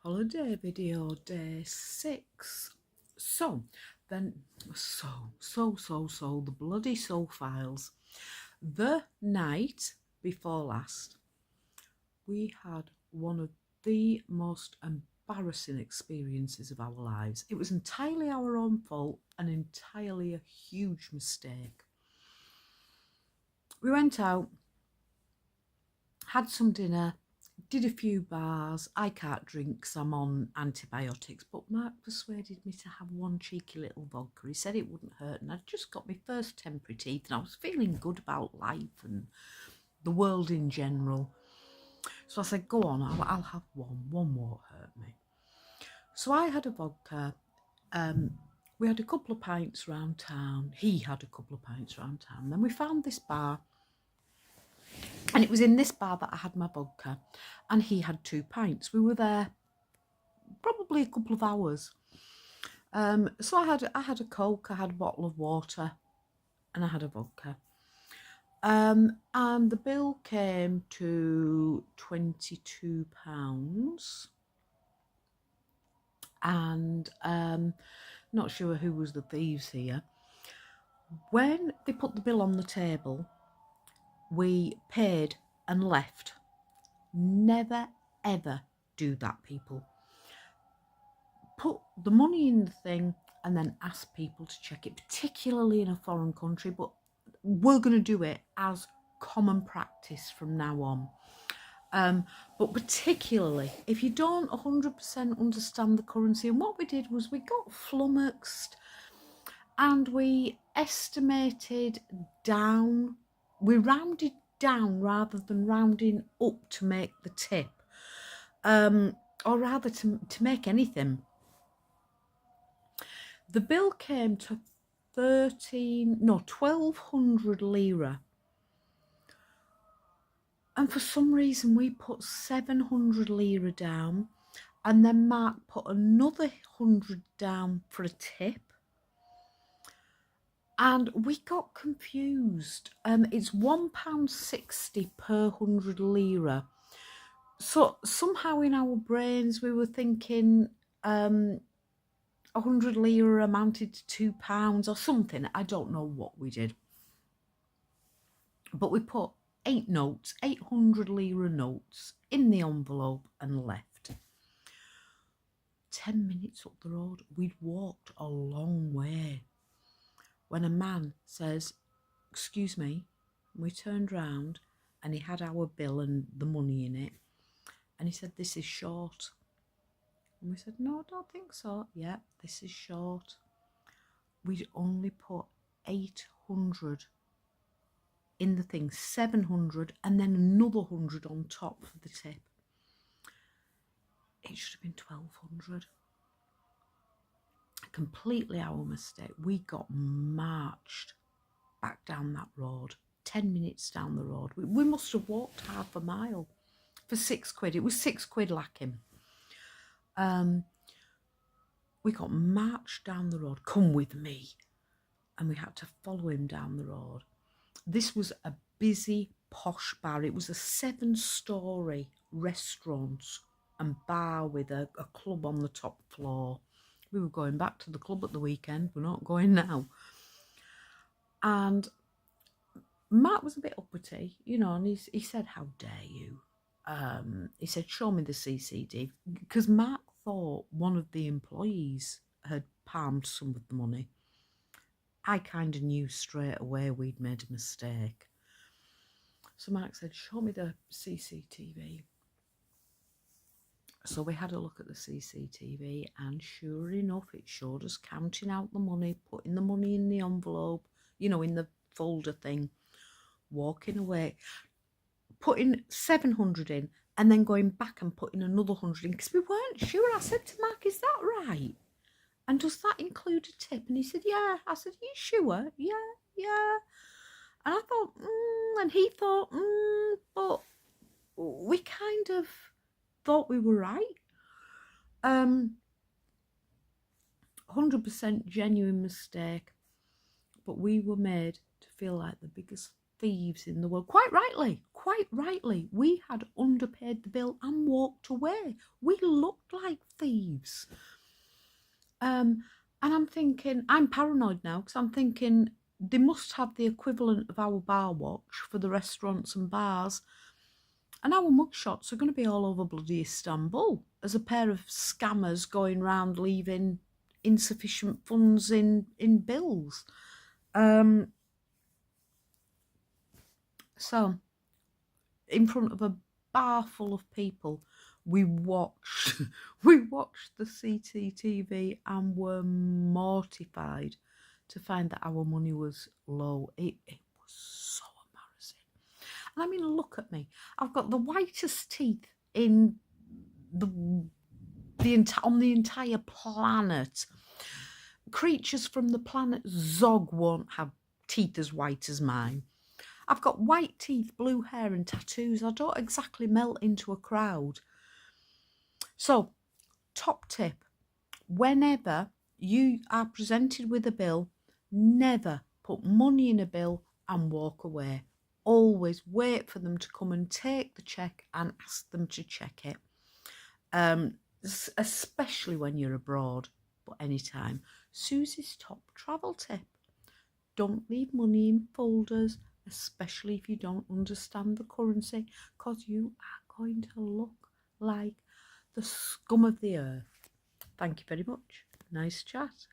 holiday video day 6. So the bloody soul files. The night before last, we had one of the most embarrassing experiences of our lives. It was entirely our own fault and entirely a huge mistake. We went out, had some dinner, did a few bars. I can't drink because I'm on antibiotics, but Mark persuaded me to have one cheeky little vodka. He said it wouldn't hurt, and I'd just got my first temporary teeth and I was feeling good about life and the world in general. So I said, go on, I'll have one won't hurt me. So I had a vodka. We had a couple of pints around town. He had a couple of pints around town. Then we found this bar. And it was in this bar that I had my vodka, and he had 2 pints. We were there probably a couple of hours. So I had a Coke, I had a bottle of water, and I had a vodka. And the bill came to £22. And not sure who was the thieves here. When they put the bill on the table, we paid and left. Never ever do that, people. Put the money in the thing and then ask people to check it, particularly in a foreign country, but we're going to do it as common practice from now on. But particularly if you don't 100% understand the currency. And what we did was we got flummoxed and we estimated down. We rounded down rather than rounding up to make the tip, or rather to make anything. The bill came to 1,200 lira. And for some reason we put 700 lira down, and then Mark put another 100 down for a tip. And we got confused. It's £1.60 per 100 lira. So somehow in our brains we were thinking 100 lira amounted to £2 or something. I don't know what we did. But we put 800 lira notes in the envelope and left. 10 minutes up the road, we'd walked a long way, when a man says, excuse me. We turned round and he had our bill and the money in it. And he said, this is short. And we said, no, I don't think so. Yeah, this is short. We'd only put 800 in the thing, 700, and then another 100 on top for the tip. It should have been 1,200. Completely our mistake. We got marched back down that road, 10 minutes down the road. We must have walked half a mile for £6. It was £6 lacking. We got marched down the road. Come with me. And we had to follow him down the road. This was a busy posh bar. It was a 7-storey restaurant and bar with a club on the top floor. We were going back to the club at the weekend. We're not going now. And Mark was a bit uppity, you know, and he said, how dare you? He said, show me the CCTV. Because Mark thought one of the employees had palmed some of the money. I kind of knew straight away we'd made a mistake. So Mark said, show me the CCTV. So we had a look at the CCTV, and sure enough, it showed us counting out the money, putting the money in the envelope, you know, in the folder thing, walking away, putting 700 in, and then going back and putting another 100 in, because we weren't sure. I said to Mark, is that right? And does that include a tip? And he said, yeah. I said, are you sure? Yeah. And I thought, and he thought, but we kind of thought we were right. 100% genuine mistake. But we were made to feel like the biggest thieves in the world. Quite rightly. We had underpaid the bill and walked away. We looked like thieves. And I'm thinking, I'm paranoid now because I'm thinking they must have the equivalent of our bar watch for the restaurants and bars. And our mugshots are going to be all over bloody Istanbul as a pair of scammers going round leaving insufficient funds in bills. So, in front of a bar full of people, we watched the CCTV and were mortified to find that our money was low. It was so embarrassing. And I mean, look at me. I've got the whitest teeth in on the entire planet. Creatures from the planet Zog won't have teeth as white as mine. I've got white teeth, blue hair and tattoos. I don't exactly melt into a crowd. So, top tip, whenever you are presented with a bill, never put money in a bill and walk away. Always wait for them to come and take the check and ask them to check it. Especially when you're abroad, but anytime. Soozie's top travel tip. Don't leave money in folders, especially if you don't understand the currency, because you are going to look like the scum of the earth. Thank you very much. Nice chat.